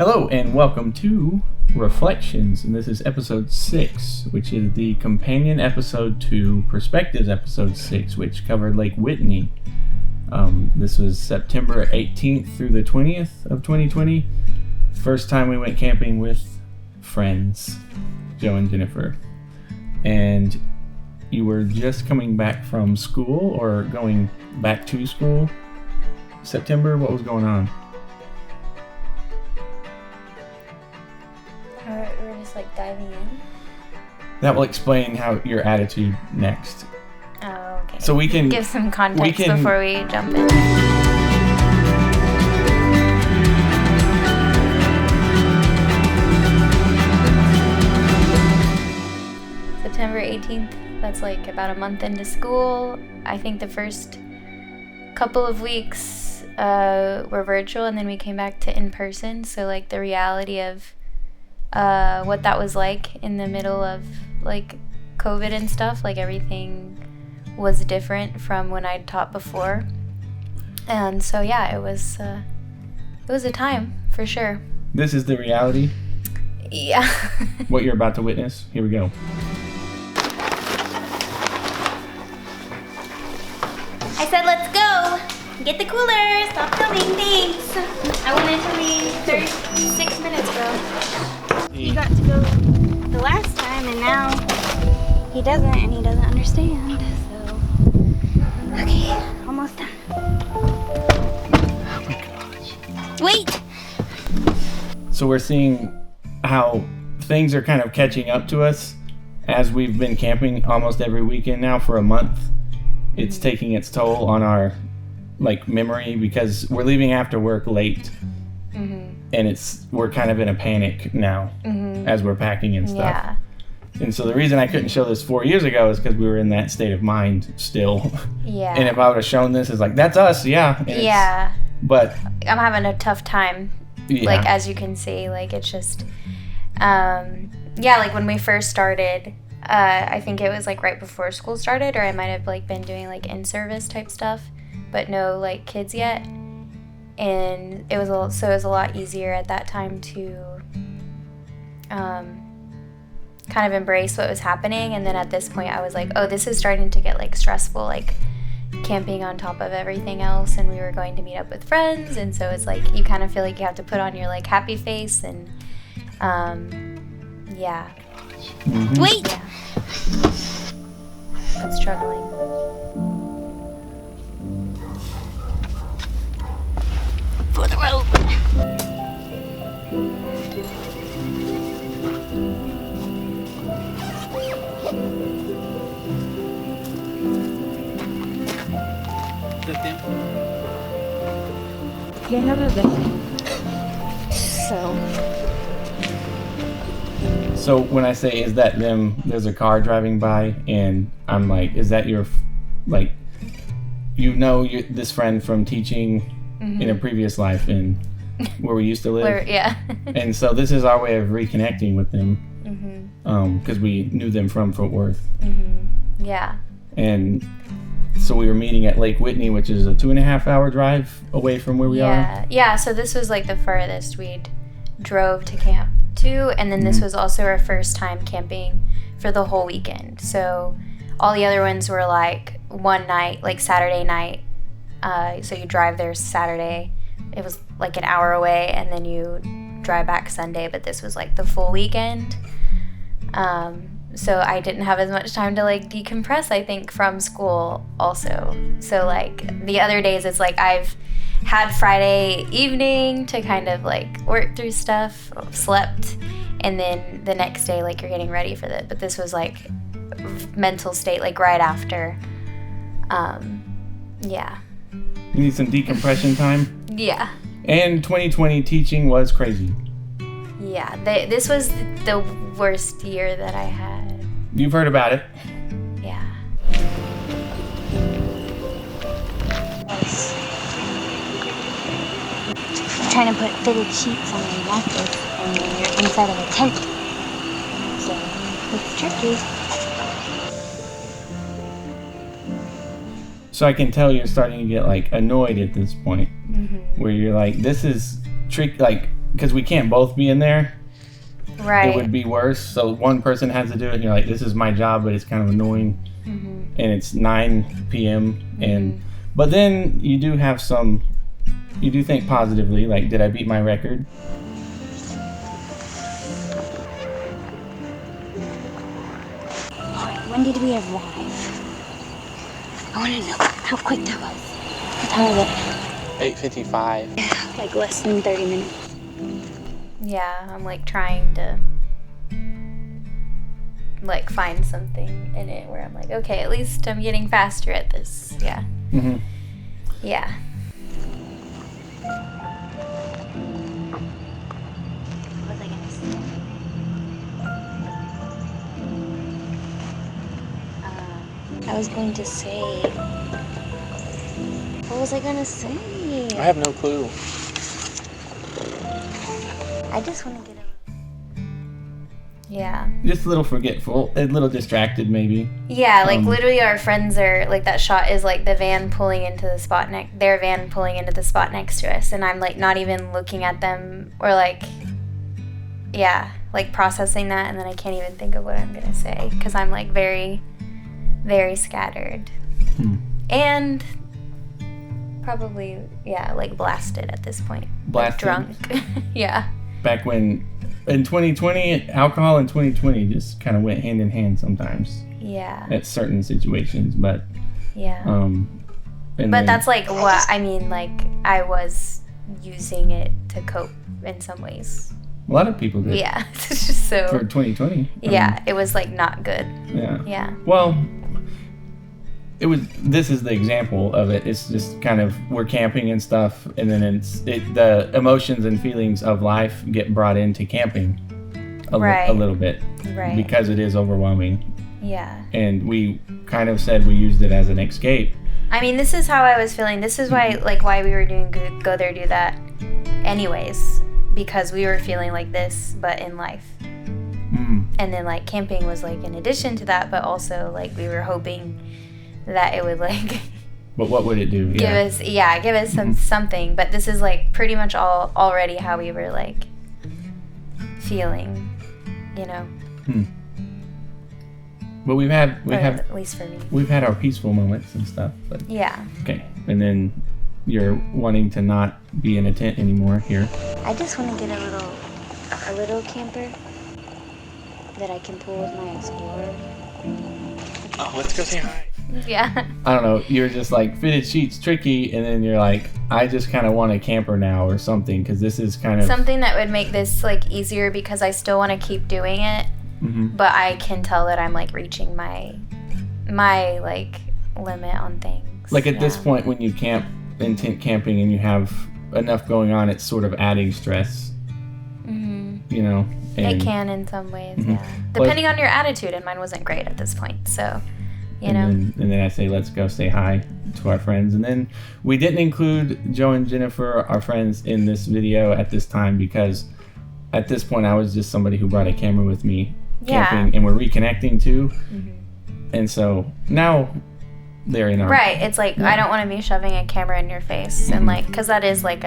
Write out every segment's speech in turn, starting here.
Hello and welcome to Reflections, and this is episode 6, which is the companion episode to Perspectives episode 6, which covered Lake Whitney. This was September 18th through the 20th of 2020. First time we went camping with friends, Joe and Jennifer. And you were just coming back from school or going back to school? September, what was going on? We're just diving in. That will explain how your attitude next. Oh, okay. So we can give some context before we jump in. September 18th, that's about a month into school. I think the first couple of weeks were virtual, and then we came back to in person. So the reality of what that was like in the middle of COVID and stuff, everything was different from when I'd taught before. And so yeah, it was a time for sure. This is the reality. Yeah. What you're about to witness. Here we go. I said let's go. Get the cooler. Stop filming. Thanks. I wanted to leave 36 minutes ago. He got to go the last time, and now he doesn't, and he doesn't understand. So, okay, almost done. Oh my gosh. Wait! So we're seeing how things are kind of catching up to us as we've been camping almost every weekend now for a month. It's taking its toll on our memory because we're leaving after work late. And we're kind of in a panic now as we're packing and stuff. Yeah. And so the reason I couldn't show this 4 years ago is because we were in that state of mind still. Yeah. And if I would have shown this, it's that's us, yeah. Yeah. But I'm having a tough time. Yeah. As you can see, it's just, when we first started, I think it was right before school started, or I might have been doing in-service type stuff, but no kids yet. And it was a lot easier at that time to kind of embrace what was happening. And then at this point I was oh, this is starting to get stressful, camping on top of everything else, and we were going to meet up with friends, and so it's you kind of feel you have to put on your happy face, and yeah. Wait! Yeah. But struggling. For the road. So when I say, is that them, there's a car driving by, and I'm is that your, this friend from teaching in a previous life and where we used to live? Yeah. And so this is our way of reconnecting with them, because we knew them from Fort Worth. Yeah. And so we were meeting at Lake Whitney, which is a 2.5-hour drive away from where we are. Yeah, so this was the furthest we'd drove to camp to, and then this was also our first time camping for the whole weekend. So all the other ones were one night, Saturday night. So you drive there Saturday. It was an hour away, and then you drive back Sunday, but this was the full weekend. So I didn't have as much time to decompress, I think, from school also. So the other days it's I've had Friday evening to kind of work through stuff, slept, and then the next day you're getting ready for that. But this was mental state right after. Yeah. You need some decompression time? Yeah. And 2020 teaching was crazy. Yeah, this was the worst year that I had. You've heard about it. Yeah. Trying to put fitted sheets on your mattress, and then you're inside of a tent. So it's tricky. So I can tell you're starting to get like annoyed at this point, where you're like, this is trick. Like because we can't both be in there, Right. it would be worse. So one person has to do it, and you're like, this is my job, but it's kind of annoying. Mm-hmm. And it's 9 p.m. and but then you do think positively, like, did I beat my record? When did we arrive? I want to know how quick that was. What time was it? 8:55. Like less than 30 minutes. Yeah, I'm like trying to like find something in it where I'm like, okay, at least I'm getting faster at this. Yeah. Mm-hmm. Yeah. What was I gonna say? I was going to say. What was I gonna say? I have no clue. I just want to get a. Yeah. Just a little forgetful, a little distracted maybe. Yeah, like literally our friends are like that shot is like the van pulling into the spot their van pulling into the spot next to us, and I'm like not even looking at them or like like processing that, and then I can't even think of what I'm gonna say because I'm like very, very scattered. And probably like blasted at this point. Blasted? Like drunk. Yeah. Back when in 2020, alcohol in 2020 just kind of went hand in hand sometimes Yeah. at certain situations, but Yeah. and But then- that's like what I mean, like I was using it to cope in some ways. a lot of people did. Yeah. It's just For so 2020. yeah, it was like not good. Yeah. Yeah. Well, this is the example of it. It's just kind of, we're camping and stuff, and then the emotions and feelings of life get brought into camping a little bit. Right. Because it is overwhelming. Yeah. And we kind of said we used it as an escape. I mean, this is how I was feeling. This is why we were doing Go There, Do That anyways, because we were feeling like this, but in life. And then like camping was like in addition to that, but also like we were hoping that it would like But what would it do? give us something. But this is like pretty much already how we were like feeling, you know. But we've had at least for me. we've had our peaceful moments and stuff. But Yeah. okay, and then you're wanting to not be in a tent anymore here. I just want to get a little camper that I can pull with my Explorer. Oh, let's go say hi. Yeah. I don't know. You're just like, fitted sheets tricky, and then you're like, I just kind of want a camper now or something, because this is kind of Something that would make this like easier because I still want to keep doing it, but I can tell that I'm like reaching my like limit on things. like at this Yeah. point when you camp in tent camping and you have enough going on, it's sort of adding stress. You know. It can in some ways, yeah. Depending on your attitude, and mine wasn't great at this point, so you know. And then I say, let's go say hi to our friends. And then we didn't include Joe and Jennifer, our friends, in this video at this time because at this point I was just somebody who brought a camera with me camping, and we're reconnecting too. And so now they're in our... Right, it's like I don't want to be shoving a camera in your face, and like, because that is like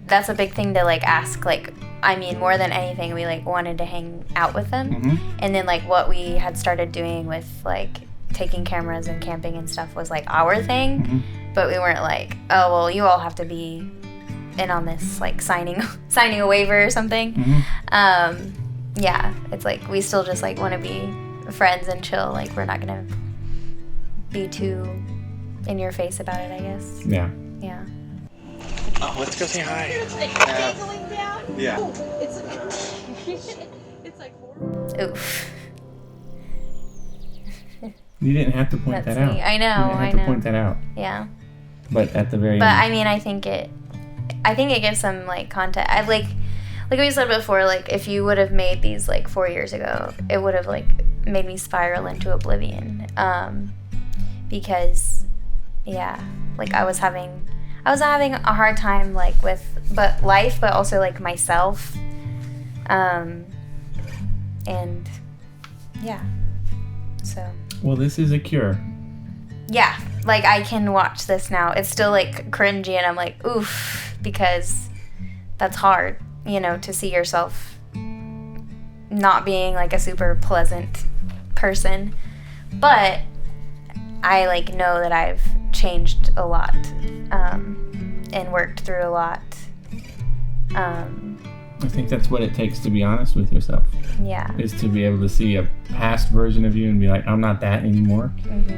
that's a big thing to like ask, like, I mean, more than anything, we like wanted to hang out with them, and then like what we had started doing with like taking cameras and camping and stuff was like our thing, but we weren't like, oh well, you all have to be in on this, like signing a waiver or something. Yeah, it's like we still just like want to be friends and chill. Like we're not gonna be too in your face about it, I guess. Yeah. Yeah. Oh, let's go say hi. Yeah. Oof. You didn't have to point That's that out. me. I know, You didn't I have to know. point that out. Yeah. But at the very But end... I mean, I think it gives some like content. I like we said before, like if you would have made these like 4 years ago, it would have like made me spiral into oblivion. Because yeah, like I was having a hard time like with life, but also like myself. And yeah. So Well, this is a cure. yeah, like I can watch this now. It's still like cringy, and I'm like, oof, because that's hard, to see yourself not being like a super pleasant person. But I like know that I've changed a lot, and worked through a lot. I think that's what it takes to be honest with yourself. Yeah. Is to be able to see a past version of you and be like, I'm not that anymore.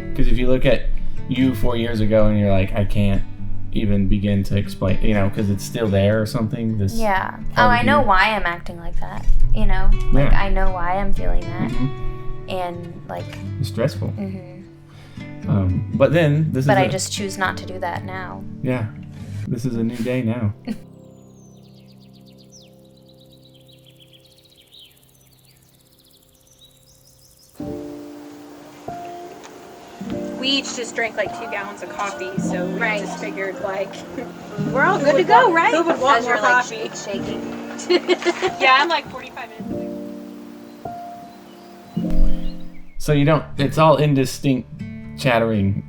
Because if you look at you 4 years ago and you're like, I can't even begin to explain, because it's still there or something. Yeah. Oh, I know why I'm acting like that. Like I know why I'm feeling that, and like it's stressful. But then this is. But I just choose not to do that now. Yeah, this is a new day now. We each just drank like 2 gallons of coffee, so we just figured like we're all good to go, right? Who would want more you're coffee? like shaking. Yeah, I'm like 45 minutes. So it's all indistinct chattering.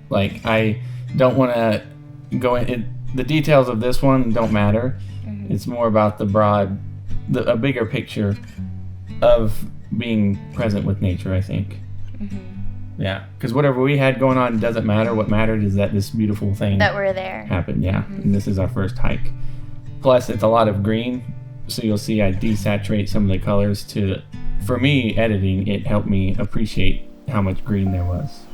Like, I don't want to go in. The details of this one don't matter. It's more about a bigger picture of being present with nature, I think. Yeah, because whatever we had going on doesn't matter. What mattered is that this beautiful thing that we're there happened. Yeah, and this is our first hike. Plus, it's a lot of green, so you'll see I desaturate some of the colors for me, editing, it helped me appreciate how much green there was.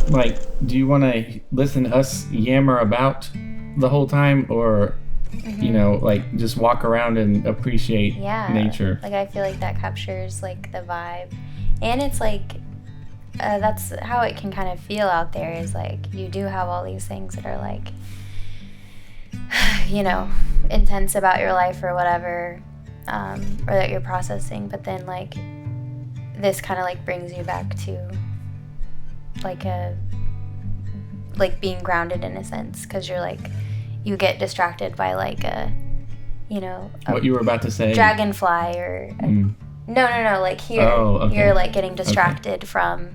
Like, do you want to listen to us yammer about the whole time, or like just walk around and appreciate nature? Like, I feel like that captures like the vibe, and it's like that's how it can kind of feel out there, is like you do have all these things that are like intense about your life or whatever, or that you're processing, but then like this kind of like brings you back to like being grounded in a sense, because you're like, you get distracted by like what you were about to say, dragonfly or no, like here you're like getting distracted from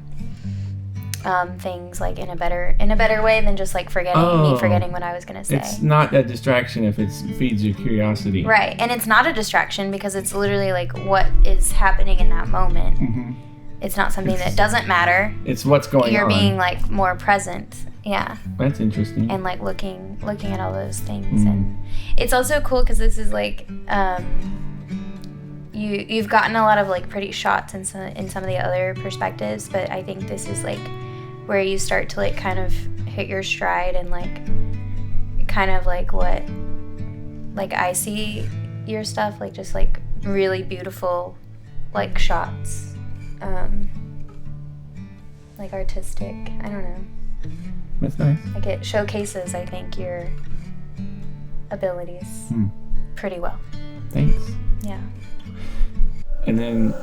things like in a better way than just like forgetting what I was gonna say. It's not a distraction if it feeds your curiosity, right? And it's not a distraction because it's literally like what is happening in that moment. It's not something that doesn't matter. It's what's going on. You're being like more present. Yeah. That's interesting. And like looking at all those things. And it's also cool because this is like you've gotten a lot of like pretty shots in some of the other perspectives, but I think this is like where you start to like kind of hit your stride and like kind of like what like I see your stuff, like just like really beautiful like shots. Like artistic, I don't know. That's nice. Like it showcases, I think, your abilities pretty well. Thanks. Yeah. And then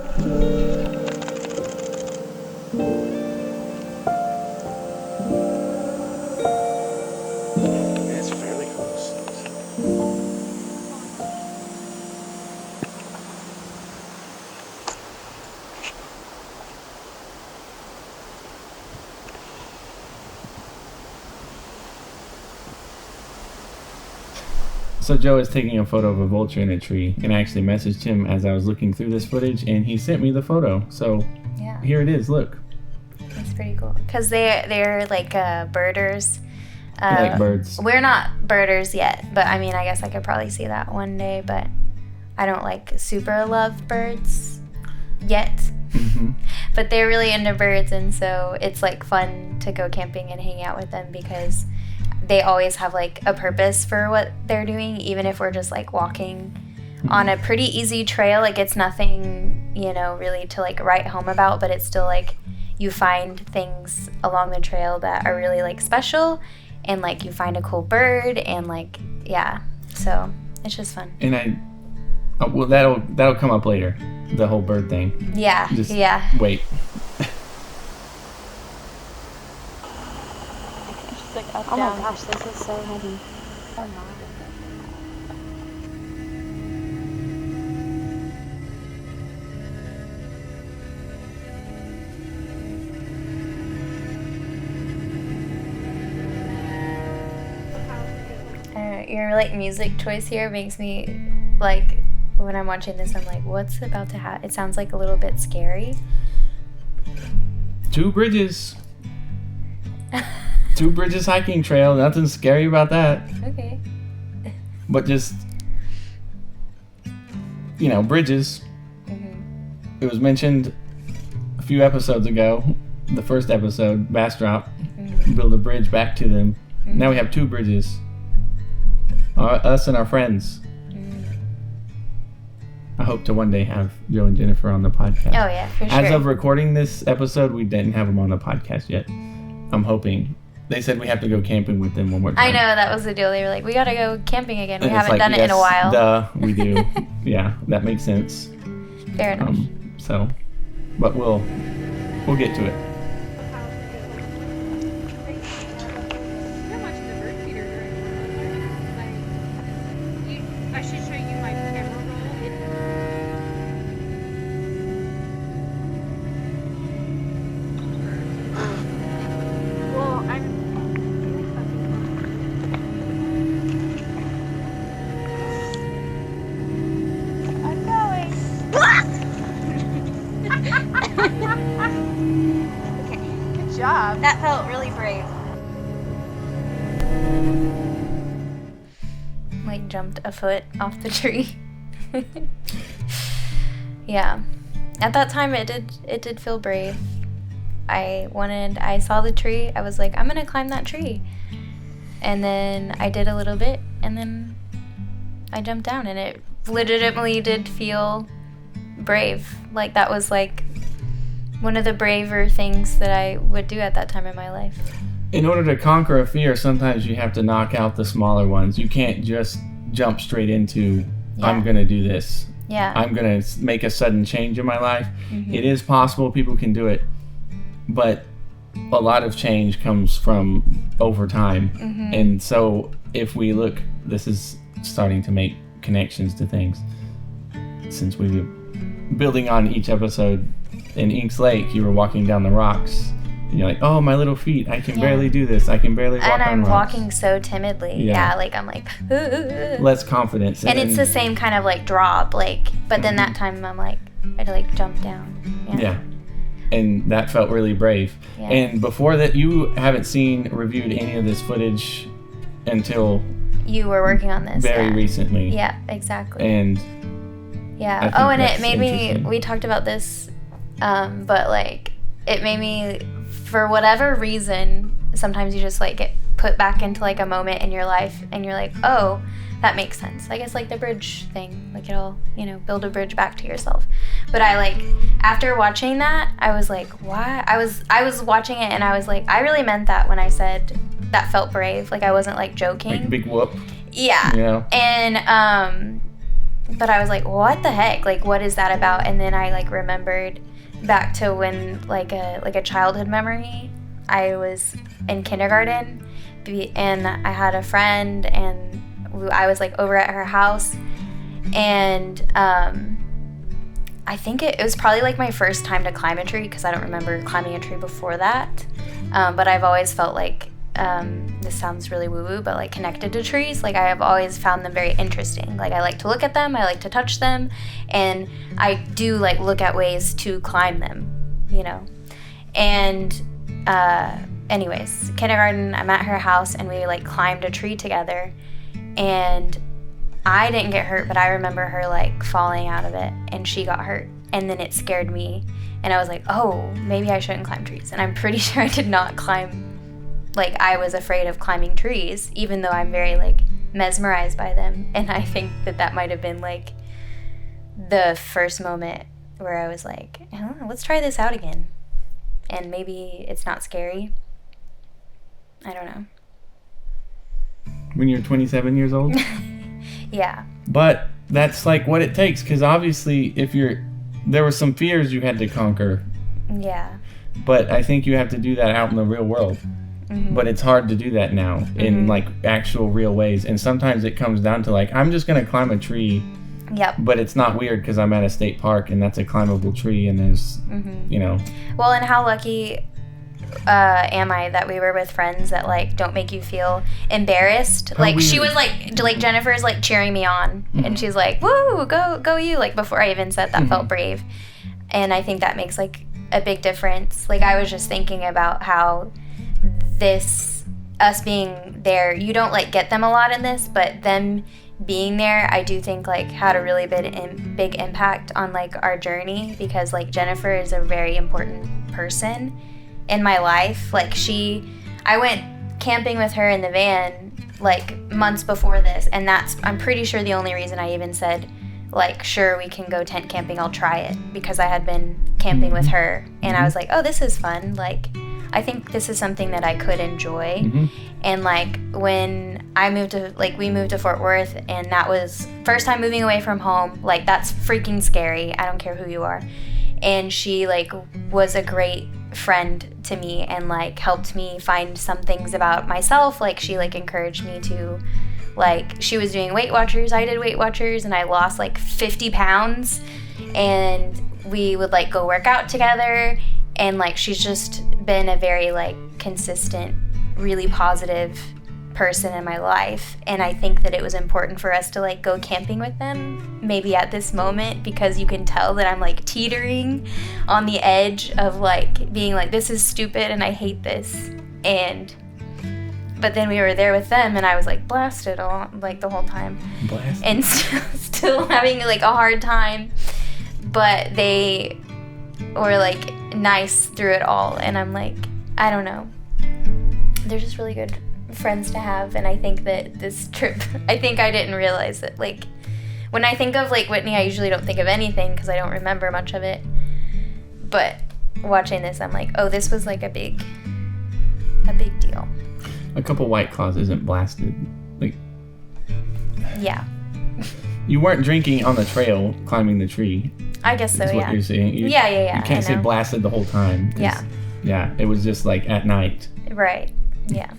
It's fairly So Joe is taking a photo of a vulture in a tree, and I actually messaged him as I was looking through this footage, and he sent me the photo. So Yeah. here it is. Look. It's pretty cool. Because they're like birders. I like birds. We're not birders yet, but I mean, I guess I could probably see that one day, but I don't like super love birds yet. Mm-hmm. But they're really into birds, and so it's like fun to go camping and hang out with them because they always have like a purpose for what they're doing, even if we're just like walking on a pretty easy trail. Like it's nothing, really to like write home about, but it's still like you find things along the trail that are really like special, and like you find a cool bird, and like so it's just fun. And well, that'll come up later, the whole bird thing. Yeah. Just wait. Oh my gosh, this is so heavy. Oh my. Your like music choice here makes me like, when I'm watching this, I'm like, what's about to happen? It sounds like a little bit scary. 2 bridges. 2 bridges hiking trail. Nothing scary about that. Okay. But just, bridges. Mm-hmm. It was mentioned a few episodes ago. The first episode, Bastrop, build a bridge back to them. Mm-hmm. Now we have 2 bridges. Us and our friends. I hope to one day have Joe and Jennifer on the podcast. Oh yeah, for sure. As of recording this episode, we didn't have them on the podcast yet. I'm hoping. They said we have to go camping with them one more time. I know, that was the deal. They were like, we gotta go camping again. We And it's haven't like, done it in a while. Duh, we do. Yeah, that makes sense. Fair enough. But we'll get to it. You're watching the bird feeder I should show you my camera roll. Well, I'm going. good job. That felt really brave. Like jumped a foot off the tree. Yeah. At that time it did feel brave. I saw the tree. I was like, I'm gonna climb that tree. And then I did a little bit, and then I jumped down, and it legitimately did feel brave. Like that was like one of the braver things that I would do at that time in my life. In order to conquer a fear, sometimes you have to knock out the smaller ones. You can't just jump straight into, I'm going to do this. Yeah. I'm going to make a sudden change in my life. Mm-hmm. It is possible, people can do it. But a lot of change comes from over time. Mm-hmm. And so if we look, this is starting to make connections to things. Since we were building on each episode, in Inks Lake, you were walking down the rocks. And you're like, oh, my little feet, I can barely do this. I can barely walk and on I'm rocks. walking so timidly. Yeah. Like I'm like, Less confidence. and it's the then- same kind of like drop, like, but then that time I'm like, I had to like jump down. Yeah. And that felt really brave. Yeah. And before that, you haven't reviewed any of this footage until You were working on this. very recently. Yeah, exactly. And yeah. I think Oh, and it that's made me, interesting. we talked about this, but like, it made me, for whatever reason, sometimes you just like get put back into like a moment in your life and you're like, oh, that makes sense. I guess like the bridge thing, like it'll, build a bridge back to yourself. But I like, after watching that, I was like, why? I was watching it and I was like, I really meant that when I said that felt brave. Like I wasn't like joking. like big whoop. Yeah. You know? And but I was like, what the heck? Like what is that about? And then I like remembered back to when like a childhood memory. I was in kindergarten and I had a friend and I was like over at her house and I think it was probably like my first time to climb a tree because I don't remember climbing a tree before that. But I've always felt like this sounds really woo-woo, but like connected to trees. Like I have always found them very interesting. Like I like to look at them, I like to touch them, and I do like look at ways to climb them, you know. And anyways, kindergarten, I'm at her house and we like climbed a tree together, and I didn't get hurt, but I remember her like falling out of it and she got hurt, and then it scared me, and I was like, oh, maybe I shouldn't climb trees. And I'm pretty sure I did not climb. Like, I was afraid of climbing trees, even though I'm very, like, mesmerized by them. And I think that might have been, like, the first moment where I was like, oh, let's try this out again. And maybe it's not scary. I don't know. When you're 27 years old? Yeah. But that's, like, what it takes, because obviously, there were some fears you had to conquer. Yeah. But I think you have to do that out in the real world. Mm-hmm. But it's hard to do that now in like actual real ways, and sometimes it comes down to like, I'm just gonna climb a tree. Yep. But it's not weird because I'm at a state park and that's a climbable tree, and there's you know. Well, and how lucky am I that we were with friends that like don't make you feel embarrassed. How like weird. She was like Jennifer's like cheering me on, and she's like, woo, go you, like before I even said that felt brave. And I think that makes like a big difference. Like I was just thinking about how us being there, you don't like get them a lot in this, but them being there, I do think like had a really big impact on like our journey, because like Jennifer is a very important person in my life. Like I went camping with her in the van like months before this, and I'm pretty sure the only reason I even said like, sure, we can go tent camping, I'll try it, because I had been camping with her and I was like, oh, this is fun. Like I think this is something that I could enjoy. And like when we moved to Fort Worth, and that was first time moving away from home, like that's freaking scary. I don't care who you are. And she like was a great friend to me and like helped me find some things about myself. Like she like encouraged me to, like, she was doing Weight Watchers, I did Weight Watchers, and I lost like 50 pounds, and we would like go work out together. And like she's just been a very like consistent, really positive person in my life, and I think that it was important for us to like go camping with them maybe at this moment, because you can tell that I'm like teetering on the edge of like being like, this is stupid and I hate this. But then we were there with them and I was like blasted like the whole time. Blasted. And still having like a hard time, but they were like nice through it all, and I'm like, I don't know, they're just really good friends to have. And I think that this trip, I think I didn't realize that like when I think of like Whitney, I usually don't think of anything because I don't remember much of it, but watching this I'm like, oh, this was like a big deal. A couple White Claws isn't blasted. Like, yeah, you weren't drinking on the trail climbing the tree. I guess so. Is what you're saying. Yeah. You can't say blasted the whole time. Yeah, it was just like at night. Right. Yeah.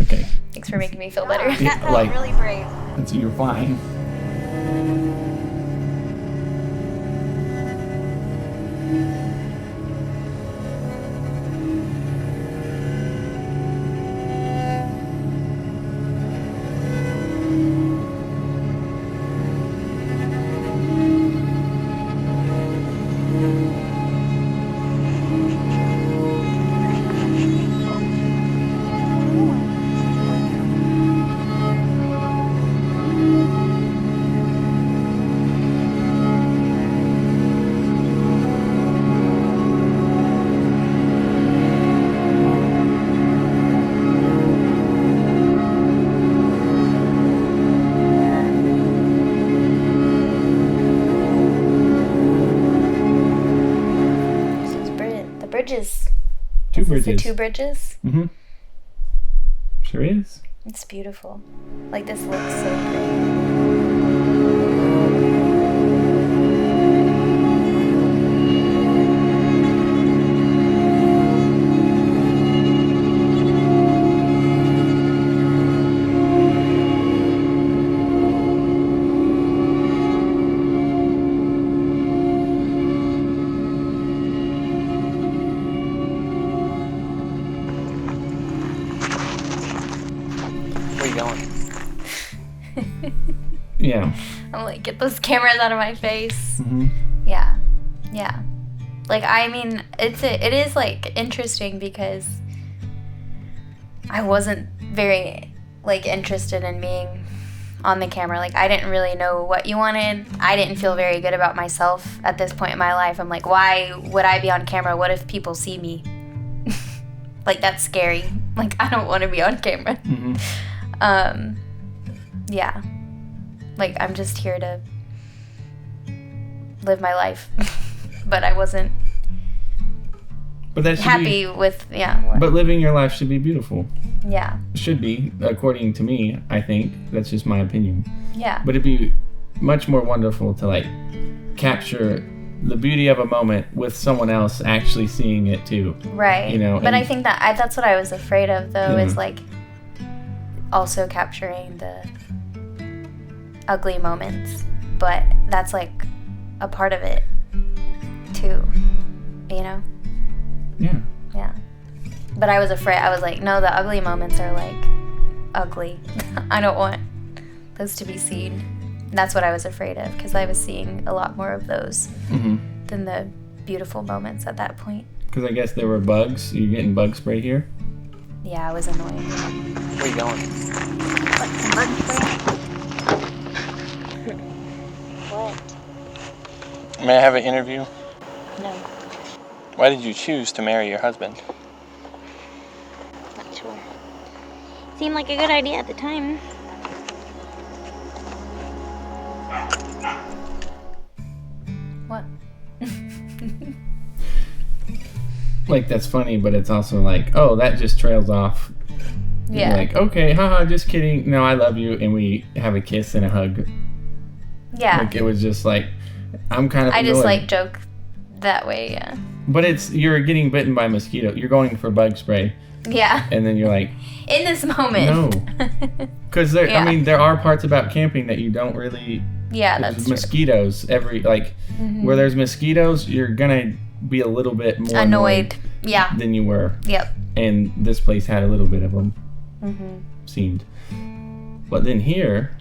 Okay. Thanks for making me feel better. That felt really brave. So you're fine. Bridges. Two bridges. The two bridges? Mm-hmm. Sure is. It's beautiful. Like, this looks so pretty. Yeah. I'm like, get those cameras out of my face. Mm-hmm. Yeah. Yeah. Like, I mean, it is like interesting because I wasn't very like interested in being on the camera. Like, I didn't really know what you wanted. I didn't feel very good about myself at this point in my life. I'm like, why would I be on camera? What if people see me? Like, that's scary. Like, I don't want to be on camera. Mm-hmm. Yeah. Like, I'm just here to live my life. But I wasn't But that should happy be, with, yeah. But living your life should be beautiful. Yeah. Should be, according to me, I think. That's just my opinion. Yeah. But it'd be much more wonderful to, like, capture the beauty of a moment with someone else actually seeing it, too. Right. You know, but and- I think that's what I was afraid of, though, Yeah. is, like, also capturing the ugly moments. But that's, like, a part of it, too. You know? Yeah. Yeah. But I was afraid. I was like, no, the ugly moments are, like, ugly. I don't want those to be seen. That's what I was afraid of, because I was seeing a lot more of those Mm-hmm. than the beautiful moments at that point. Because I guess there were bugs. You're getting bug spray here? Yeah, I was annoyed. Where you going? What? May I have an interview? No, Why did you choose to marry your husband? not sure. Seemed like a good idea at the time. What? Like, that's funny, but it's also like, oh, that just trails off. Yeah. Like, okay, haha, just kidding. No, I love you. And we have a kiss and a hug. Yeah. Like, it was just like, I'm kind of I just, annoyed. like, joke that way, yeah. But you're getting bitten by a mosquito. You're going for bug spray. Yeah. And then you're like, In this moment. because Yeah. I mean, there are parts about camping that you don't really, Yeah, that's true. mosquitoes, where there's mosquitoes, you're gonna be a little bit more Annoyed. Yeah. than you were. Yep. And this place had a little bit of them, Mm-hmm. seemed. But then here,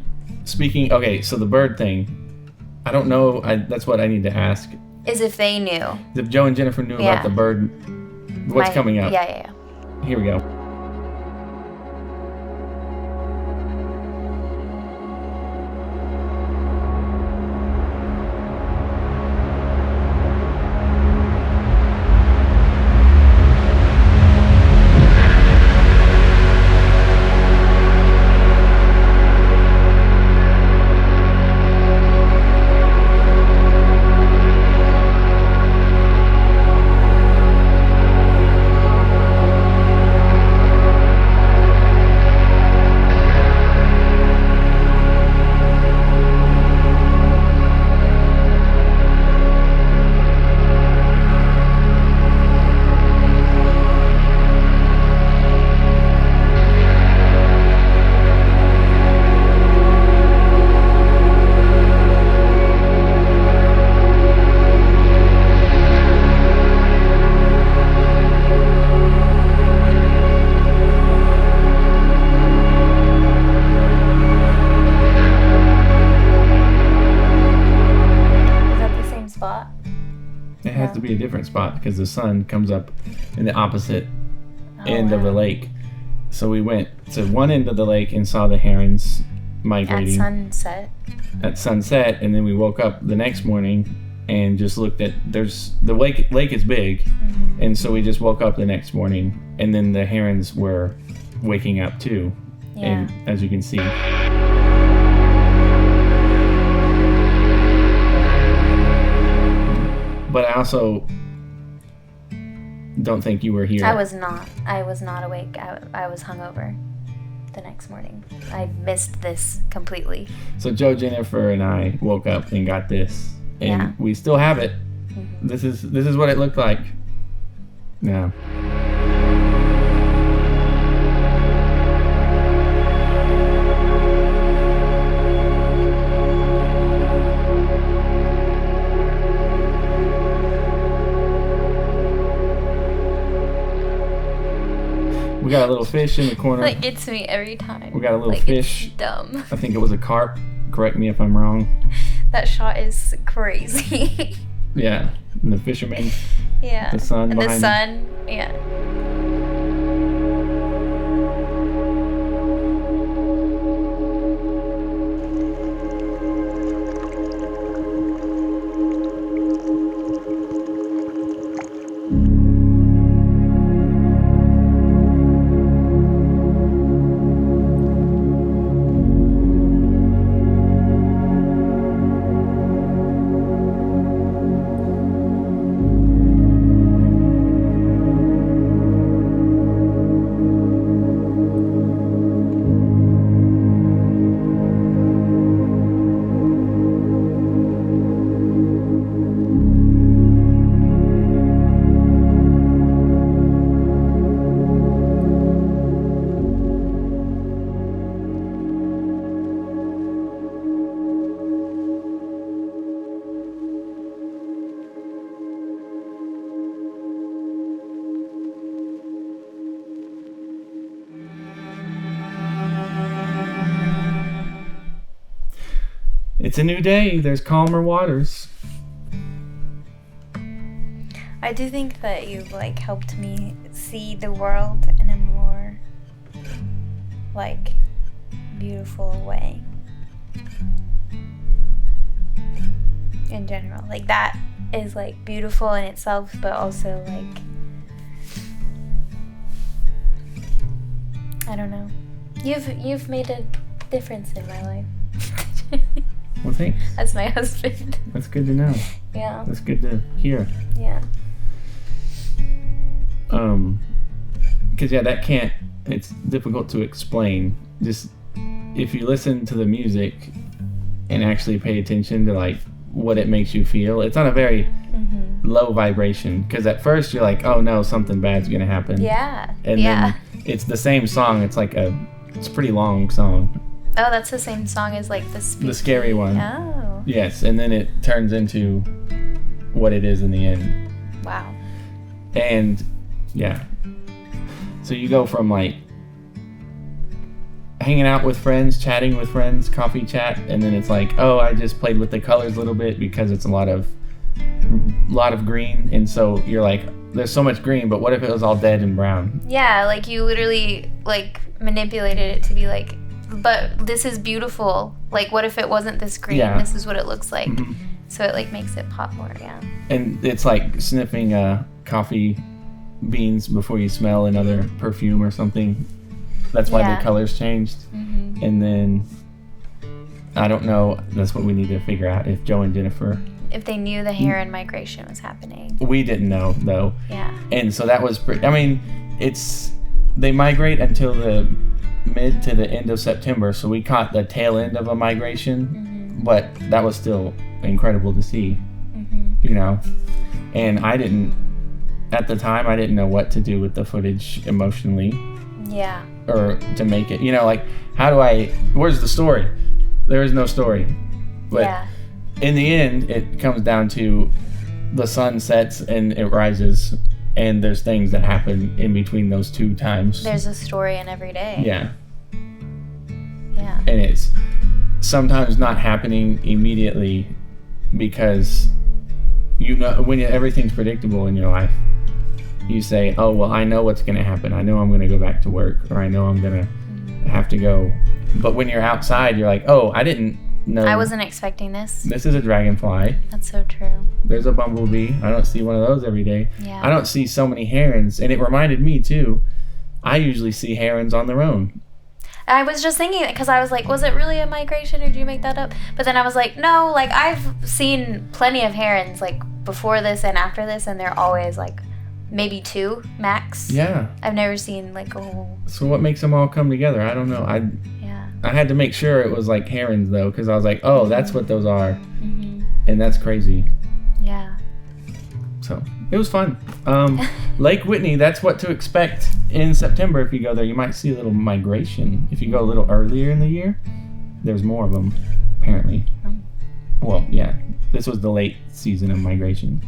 okay, so the bird thing, I don't know, that's what I need to ask. As if they knew. If Joe and Jennifer knew Yeah. about the bird, what's coming up? Yeah, yeah, yeah. Here we go. Is that the same spot? It has to be a different spot because the sun comes up in the opposite Oh, end of the wow. lake. So we went to one end of the lake and saw the herons At migrating sunset. at sunset, and then we woke up the next morning and just looked at the lake is big, Mm-hmm. and so we just woke up the next morning, and then the herons were waking up too, Yeah. and as you can see. But I also don't think you were here. I was not. I was not awake. I was hungover the next morning. I missed this completely. So Joe, Jennifer, and I woke up and got this, and Yeah. we still have it. Mm-hmm. This is what it looked like. Yeah. We got a little fish in the corner. That gets me every time. We got a little like, fish. It's dumb. I think it was a carp. Correct me if I'm wrong. That shot is crazy. Yeah, and the fisherman. Yeah. The sun And the behind sun. Yeah. It's a new day. There's calmer waters. I do think that you've like helped me see the world in a more like beautiful way. In general. Like that is like beautiful in itself, but also like I don't know. You've made a difference in my life. Well, thanks. As my husband. That's good to know. Yeah. That's good to hear. Yeah. Because that can't, it's difficult to explain. Just if you listen to the music and actually pay attention to like what it makes you feel, it's on a very low vibration. Because at first you're like, oh no, something bad's gonna happen. Yeah. And then it's the same song. It's like it's a pretty long song. Oh, that's the same song as like the scary one. Oh. Yes, and then it turns into what it is in the end. Wow. And yeah. So you go from like hanging out with friends, chatting with friends, coffee chat, and then it's like, oh, I just played with the colors a little bit because it's a lot of green, and so you're like, there's so much green, but what if it was all dead and brown? Yeah, like you literally like manipulated it to be like, but this is beautiful. Like, what if it wasn't this green? Yeah. This is what it looks like. So it like makes it pop more, yeah. And it's like sniffing coffee beans before you smell another perfume or something. That's why the colors changed. And then I don't know. That's what we need to figure out, if Joe and Jennifer. If they knew the heron migration was happening. We didn't know though. Yeah. And so that was they migrate until the mid to the end of September, so we caught the tail end of a migration, but that was still incredible to see. You know, and at the time I didn't know what to do with the footage emotionally. Yeah. Or to make it, like, where's the story? There is no story. But in the end, it comes down to the sun sets and it rises, and there's things that happen in between those two times. There's a story in every day. Yeah. Yeah. And it's sometimes not happening immediately because when everything's predictable in your life, you say, oh, well, I know what's going to happen. I know I'm going to go back to work, or I know I'm going to have to go. But when you're outside, you're like, oh, I didn't know. I wasn't expecting this. This is a dragonfly. That's so true. There's a bumblebee. I don't see one of those every day. Yeah. I don't see so many herons. And it reminded me, too, I usually see herons on their own. I was just thinking because I was like, was it really a migration or did you make that up? But then I was like, no, like I've seen plenty of herons like before this and after this, and they're always like maybe 2 max. Yeah. I've never seen like a whole. So what makes them all come together? I don't know. I had to make sure it was like herons though, because I was like, oh, that's what those are. And that's crazy. Yeah. So it was fun. Lake Whitney, that's what to expect in September if you go there. You might see a little migration. If you go a little earlier in the year, there's more of them, apparently. Well, yeah, this was the late season of migration.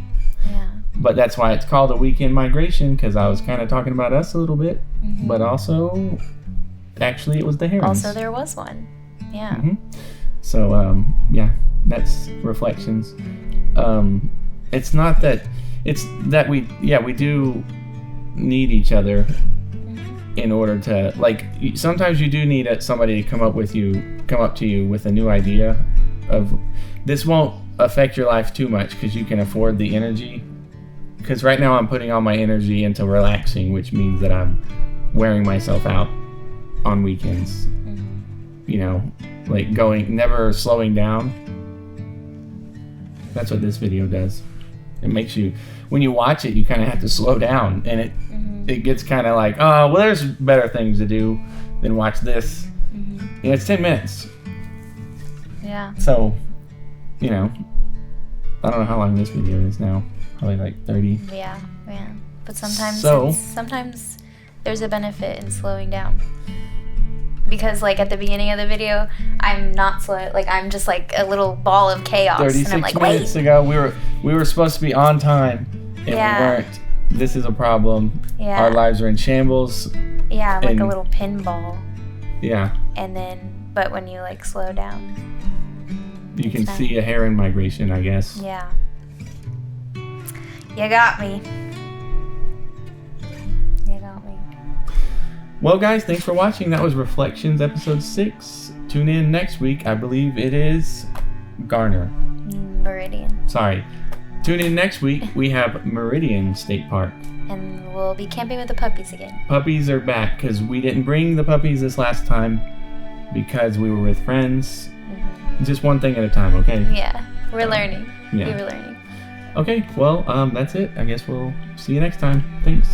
Yeah. But that's why it's called a weekend migration, because I was kind of talking about us a little bit, but also, actually, it was the herons. Also, there was one. Yeah. So, yeah, that's reflections. It's not that, it's that we do need each other in order to, like, sometimes you do need somebody to come up to you with a new idea of, this won't affect your life too much because you can afford the energy. Because right now I'm putting all my energy into relaxing, which means that I'm wearing myself out on weekends. You know, like never slowing down. That's what this video does. It makes you, when you watch it, you kind of have to slow down, and it gets kind of like, oh, well, there's better things to do than watch this. You know, it's 10 minutes. Yeah. So, you know, I don't know how long this video is now. Probably like 30. Yeah. But sometimes So- sometimes there's a benefit in slowing down. Because like at the beginning of the video, I'm not slow. Like I'm just like a little ball of chaos, 36 and I'm like, minutes wait. ago, we were supposed to be on time, and we weren't. This is a problem. Yeah. Our lives are in shambles. Yeah, like a and- little pinball. Yeah, And then, but when you like slow down, you can fine. see a heron migration, I guess. yeah. You got me. You got me. Well, guys, thanks for watching. That was Reflections episode 6. Tune in next week. I believe it is Garner. Meridian. Sorry. Tune in next week. We have Meridian State Park. And we'll be camping with the puppies again. Puppies are back because we didn't bring the puppies this last time because we were with friends. Just one thing at a time, okay? Yeah. We're learning. Yeah. We were learning. Okay, well, that's it. I guess we'll see you next time. Thanks.